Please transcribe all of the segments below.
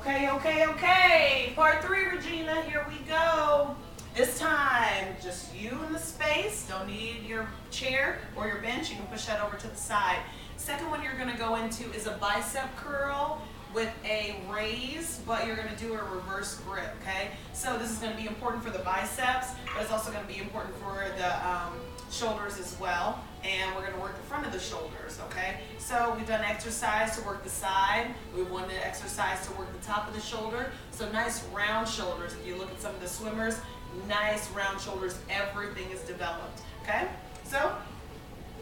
Okay. Part 3, Regina, here we go. This time, just you in the space. Don't need your chair or your bench. You can push that over to the side. Second one you're gonna go into is a bicep curl with a raise, but you're gonna do a reverse grip, okay? So this is gonna be important for the biceps, but it's also gonna be important for the shoulders as well. And we're gonna work the front of the shoulders, okay? So we've done exercise to work the side. We've done the exercise to work the top of the shoulder. So nice round shoulders. If you look at some of the swimmers, nice round shoulders, everything is developed, okay? So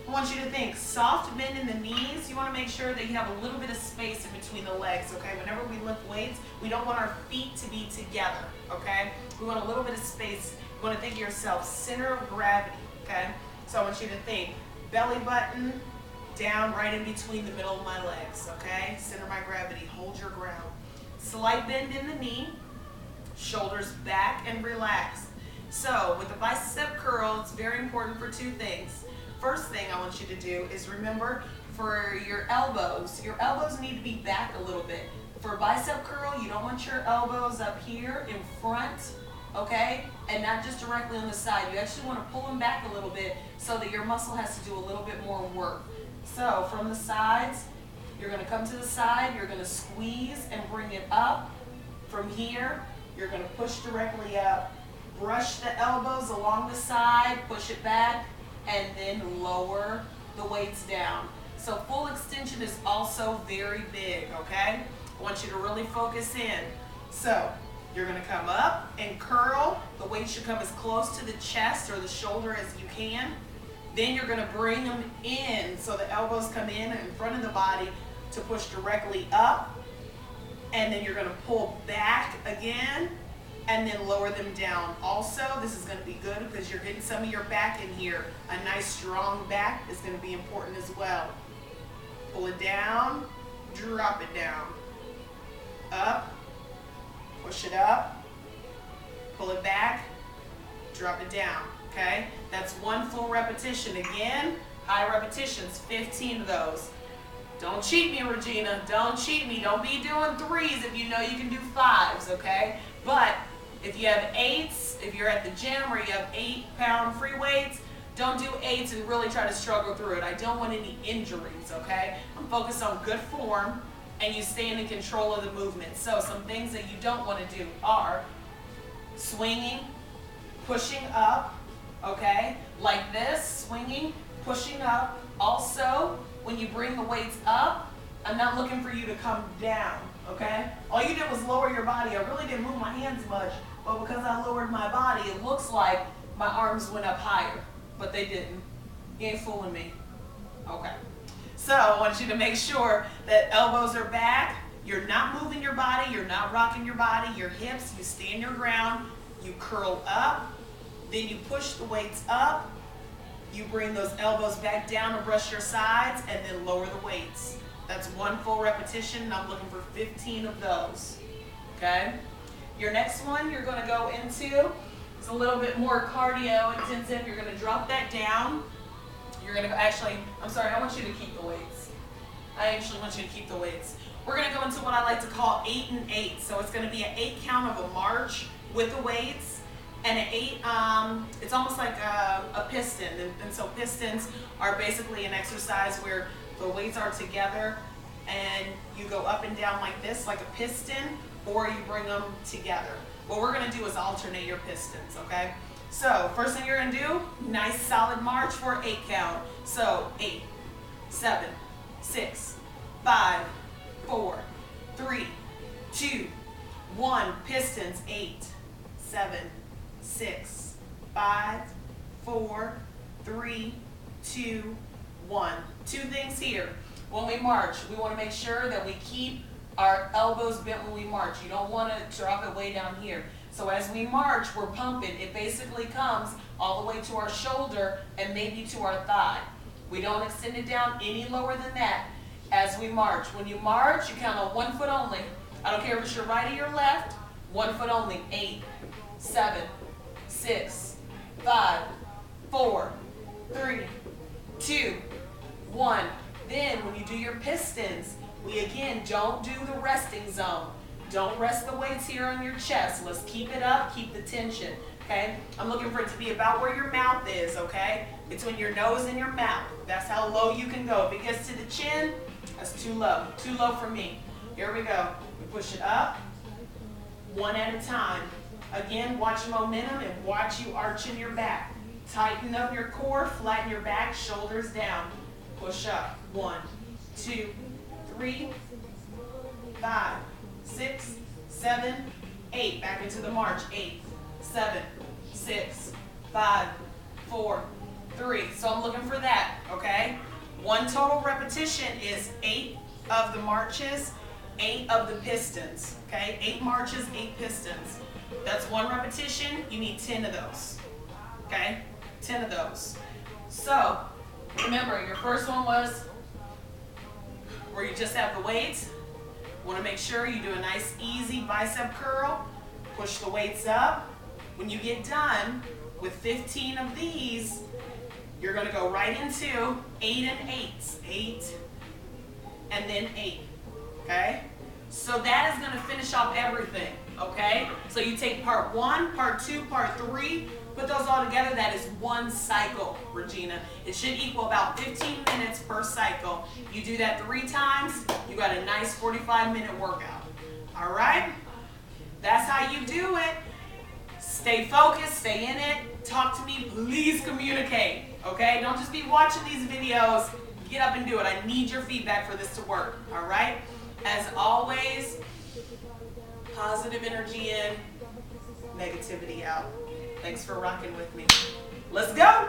I want you to think, soft bend in the knees. You want to make sure that you have a little bit of space in between the legs, okay? Whenever we lift weights, we don't want our feet to be together, okay? We want a little bit of space. You want to think of yourself, center of gravity, okay? So I want you to think, belly button down right in between the middle of my legs, okay? Center my gravity, hold your ground. Slight bend in the knee, shoulders back and relaxed. So with the bicep curl, it's very important for two things. First thing I want you to do is remember for your elbows need to be back a little bit. For bicep curl, you don't want your elbows up here in front, okay? And not just directly on the side. You actually want to pull them back a little bit so that your muscle has to do a little bit more work. So from the sides, you're going to come to the side, you're going to squeeze and bring it up. From here, you're going to push directly up. Brush the elbows along the side, push it back, and then lower the weights down. So full extension is also very big, okay? I want you to really focus in. So you're gonna come up and curl. The weight should come as close to the chest or the shoulder as you can. Then you're gonna bring them in so the elbows come in front of the body to push directly up. And then you're gonna pull back again and then lower them down. Also, this is going to be good because you're getting some of your back in here. A nice strong back is going to be important as well. Pull it down, drop it down. Up, push it up, pull it back, drop it down, okay? That's one full repetition. Again, high repetitions, 15 of those. Don't cheat me, Regina. Don't cheat me. Don't be doing 3s if you know you can do 5s, okay? But if you have 8s, if you're at the gym or you have 8-pound free weights, don't do 8s and really try to struggle through it. I don't want any injuries, okay? I'm focused on good form and you staying in control of the movement. So some things that you don't want to do are swinging, pushing up, okay? Like this, swinging, pushing up. Also, when you bring the weights up, I'm not looking for you to come down, okay? All you did was lower your body. I really didn't move my hands much, but because I lowered my body, it looks like my arms went up higher, but they didn't. You ain't fooling me. Okay. So I want you to make sure that elbows are back. You're not moving your body. You're not rocking your body. Your hips, you stand your ground. You curl up. Then you push the weights up. You bring those elbows back down to brush your sides and then lower the weights. That's one full repetition, and I'm looking for 15 of those, okay? Your next one you're gonna go into is a little bit more cardio intensive. You're gonna drop that down. You're gonna go, actually, I'm sorry, I want you to keep the weights. I actually want you to keep the weights. We're gonna go into what I like to call 8 and 8. So it's gonna be an 8 count of a march with the weights. And an 8, it's almost like a piston. And so pistons are basically an exercise where the weights are together and you go up and down like this, like a piston, or you bring them together. What we're gonna do is alternate your pistons, okay? So first thing you're gonna do, nice solid march for 8 count. So 8, 7, 6, 5, 4, 3, 2, 1. Pistons, 8, 7, 6, 5, 4, 3, 2, 1. Two things here. When we march, we want to make sure that we keep our elbows bent when we march. You don't want to drop it way down here. So as we march, we're pumping. It basically comes all the way to our shoulder and maybe to our thigh. We don't extend it down any lower than that as we march. When you march, you count on 1 foot only. I don't care if it's your right or your left. 1 foot only. 8, 7, 6, 5, 4, 3, 2, 1. Then when you do your pistons, we again don't do the resting zone. Don't rest the weights here on your chest. Let's keep it up, keep the tension, okay? I'm looking for it to be about where your mouth is, okay? Between your nose and your mouth. That's how low you can go. If it gets to the chin, that's too low. Too low for me. Here we go. We push it up, one at a time. Again, watch momentum and watch you arching your back. Tighten up your core, flatten your back, shoulders down. Push up. 1, 2, 3, 5, 6, 7, 8. Back into the march. 8, 7, 6, 5, 4, 3. So I'm looking for that, okay? One total repetition is 8 of the marches, 8 of the pistons, okay? 8 marches, 8 pistons. That's one repetition. You need 10 of those, okay? 10 of those. So remember, your first one was where you just have the weights. Want to make sure you do a nice easy bicep curl. Push the weights up. When you get done with 15 of these, you're going to go right into 8 and 8s. 8 and then 8. Okay? So that is going to finish off everything. Okay? So you take part 1, part 2, part 3. Put those all together. That is one cycle, Regina. It should equal about 15 minutes per cycle. You do that 3 times, you got a nice 45-minute workout. All right? That's how you do it. Stay focused, stay in it. Talk to me, please communicate. Okay? Don't just be watching these videos. Get up and do it. I need your feedback for this to work. All right? As always, positive energy in, negativity out. Thanks for rocking with me. Let's go.